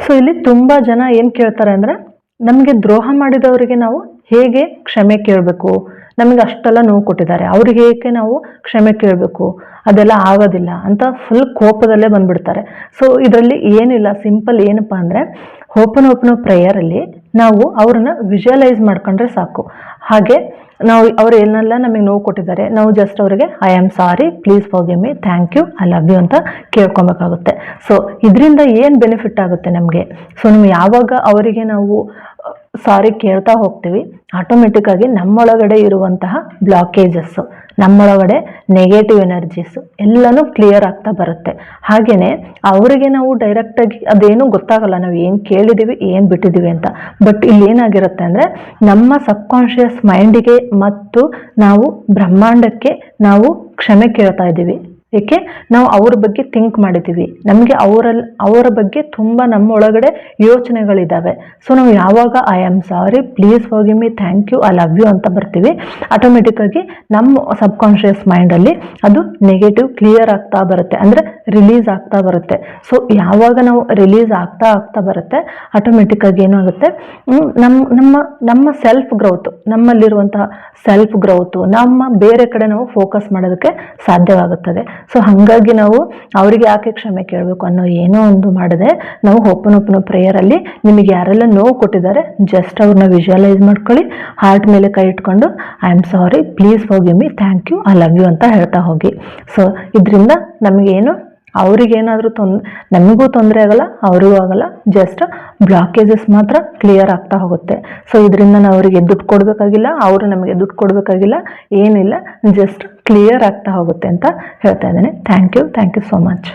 So ಇಲ್ಲಿ ತುಂಬ ಜನ ಏನು ಕೇಳ್ತಾರೆ ಅಂದರೆ, ನಮಗೆ ದ್ರೋಹ ಮಾಡಿದವರಿಗೆ ನಾವು ಹೇಗೆ ಕ್ಷಮೆ ಕೇಳಬೇಕು, ನಮಗೆ ಅಷ್ಟೆಲ್ಲ ನೋವು ಕೊಟ್ಟಿದ್ದಾರೆ, ಅವ್ರಿಗೆ ಹೇಗೆ ನಾವು ಕ್ಷಮೆ ಕೇಳಬೇಕು, ಅದೆಲ್ಲ ಆಗೋದಿಲ್ಲ ಅಂತ ಫುಲ್ ಕೋಪದಲ್ಲೇ ಬಂದ್ಬಿಡ್ತಾರೆ. ಸೊ ಇದರಲ್ಲಿ ಏನಿಲ್ಲ, ಸಿಂಪಲ್ ಏನಪ್ಪ ಅಂದರೆ, ಓಪನ್ ಪ್ರೇಯರಲ್ಲಿ ನಾವು ಅವ್ರನ್ನ ವಿಜುವಲೈಸ್ ಮಾಡ್ಕೊಂಡ್ರೆ ಸಾಕು. ಹಾಗೆ ನಾವು ಅವ್ರು ಏನೆಲ್ಲ ನಮಗೆ ನೋವು ಕೊಟ್ಟಿದ್ದಾರೆ, ನಾವು ಜಸ್ಟ್ ಅವರಿಗೆ I am sorry, please forgive me, thank you, I love you ಅಂತ ಕೇಳ್ಕೊಬೇಕಾಗುತ್ತೆ. ಸೊ ಇದರಿಂದ ಏನು ಬೆನಿಫಿಟ್ ಆಗುತ್ತೆ ನಮಗೆ? ಸೊ ನಾವು ಯಾವಾಗ ಅವರಿಗೆ ನಾವು ಸಾರಿ ಕೇಳ್ತಾ ಹೋಗ್ತೀವಿ, ಆಟೋಮೆಟಿಕ್ಕಾಗಿ ನಮ್ಮೊಳಗಡೆ ಇರುವಂತಹ ಬ್ಲಾಕೇಜಸ್ಸು, ನಮ್ಮೊಳಗಡೆ ನೆಗೆಟಿವ್ ಎನರ್ಜೀಸು ಎಲ್ಲನೂ ಕ್ಲಿಯರ್ ಆಗ್ತಾ ಬರುತ್ತೆ. ಹಾಗೆಯೇ ಅವರಿಗೆ ನಾವು ಡೈರೆಕ್ಟಾಗಿ ಅದೇನೂ ಗೊತ್ತಾಗಲ್ಲ, ನಾವು ಏನು ಕೇಳಿದ್ದೀವಿ ಏನು ಬಿಟ್ಟಿದ್ದೀವಿ ಅಂತ. ಬಟ್ ಇಲ್ಲಿ ಏನಾಗಿರುತ್ತೆ ಅಂದರೆ, ನಮ್ಮ ಸಬ್ಕಾನ್ಷಿಯಸ್ ಮೈಂಡಿಗೆ ಮತ್ತು ನಾವು ಬ್ರಹ್ಮಾಂಡಕ್ಕೆ ನಾವು ಕ್ಷಮೆ ಕೇಳ್ತಾ ಇದ್ದೀವಿ. ಏಕೆ? ನಾವು ಅವ್ರ ಬಗ್ಗೆ ಥಿಂಕ್ ಮಾಡಿದ್ದೀವಿ, ನಮಗೆ ಅವರ ಬಗ್ಗೆ ತುಂಬ ನಮ್ಮ ಒಳಗಡೆ ಯೋಚನೆಗಳಿದ್ದಾವೆ. ಸೊ ನಾವು ಯಾವಾಗ I am sorry, please forgive me, thank you, I love you ಅಂತ ಬರ್ತೀವಿ, ಆಟೋಮೆಟಿಕ್ಕಾಗಿ ನಮ್ಮ ಸಬ್ಕಾನ್ಷಿಯಸ್ ಮೈಂಡಲ್ಲಿ ಅದು ನೆಗೆಟಿವ್ ಕ್ಲಿಯರ್ ಆಗ್ತಾ ಬರುತ್ತೆ, ಅಂದರೆ ರಿಲೀಸ್ ಆಗ್ತಾ ಬರುತ್ತೆ. ಸೊ ಯಾವಾಗ ನಾವು ರಿಲೀಸ್ ಆಗ್ತಾ ಬರುತ್ತೆ, ಆಟೋಮೆಟಿಕ್ಕಾಗಿ ಏನಾಗುತ್ತೆ, ನಮ್ಮ ಸೆಲ್ಫ್ ಗ್ರೋತು, ನಮ್ಮಲ್ಲಿರುವಂತಹ ಸೆಲ್ಫ್ ಗ್ರೋತು, ನಮ್ಮ ಬೇರೆ ಕಡೆ ನಾವು ಫೋಕಸ್ ಮಾಡೋದಕ್ಕೆ ಸಾಧ್ಯವಾಗುತ್ತದೆ. ಸೊ ಹಾಗಾಗಿ ನಾವು ಅವರಿಗೆ ಯಾಕೆ ಕ್ಷಮೆ ಕೇಳಬೇಕು ಅನ್ನೋ ಏನೋ ಒಂದು ಮಾಡದೆ, ನಾವು ಓಪನ್ ಪ್ರೇಯರಲ್ಲಿ ನಿಮಗೆ ಯಾರೆಲ್ಲ ನೋವು ಕೊಟ್ಟಿದ್ದಾರೆ ಜಸ್ಟ್ ಅವ್ರನ್ನ ವಿಜುವಲೈಸ್ ಮಾಡ್ಕೊಳ್ಳಿ, ಹಾರ್ಟ್ ಮೇಲೆ ಕೈ ಇಟ್ಕೊಂಡು I am sorry, please forgive me, thank you, I love you ಅಂತ ಹೇಳ್ತಾ ಹೋಗಿ. ಸೊ ಇದರಿಂದ ನಮಗೇನು ಅವ್ರಿಗೇನಾದರೂ ನಮಗೂ ತೊಂದರೆ ಆಗಲ್ಲ, ಅವ್ರಿಗೂ ಆಗಲ್ಲ, ಜಸ್ಟ್ ಬ್ಲಾಕೇಜಸ್ ಮಾತ್ರ ಕ್ಲಿಯರ್ ಆಗ್ತಾ ಹೋಗುತ್ತೆ. ಸೊ ಇದರಿಂದ ನಾವು ಅವರಿಗೆ ದುಡ್ಡು ಕೊಡಬೇಕಾಗಿಲ್ಲ, ಅವರು ನಮಗೆ ದುಡ್ಡು ಕೊಡಬೇಕಾಗಿಲ್ಲ, ಏನಿಲ್ಲ, ಜಸ್ಟ್ ಕ್ಲಿಯರ್ ಆಗ್ತಾ ಹೋಗುತ್ತೆ ಅಂತ ಹೇಳ್ತಾ ಇದ್ದೇನೆ. Thank you so much.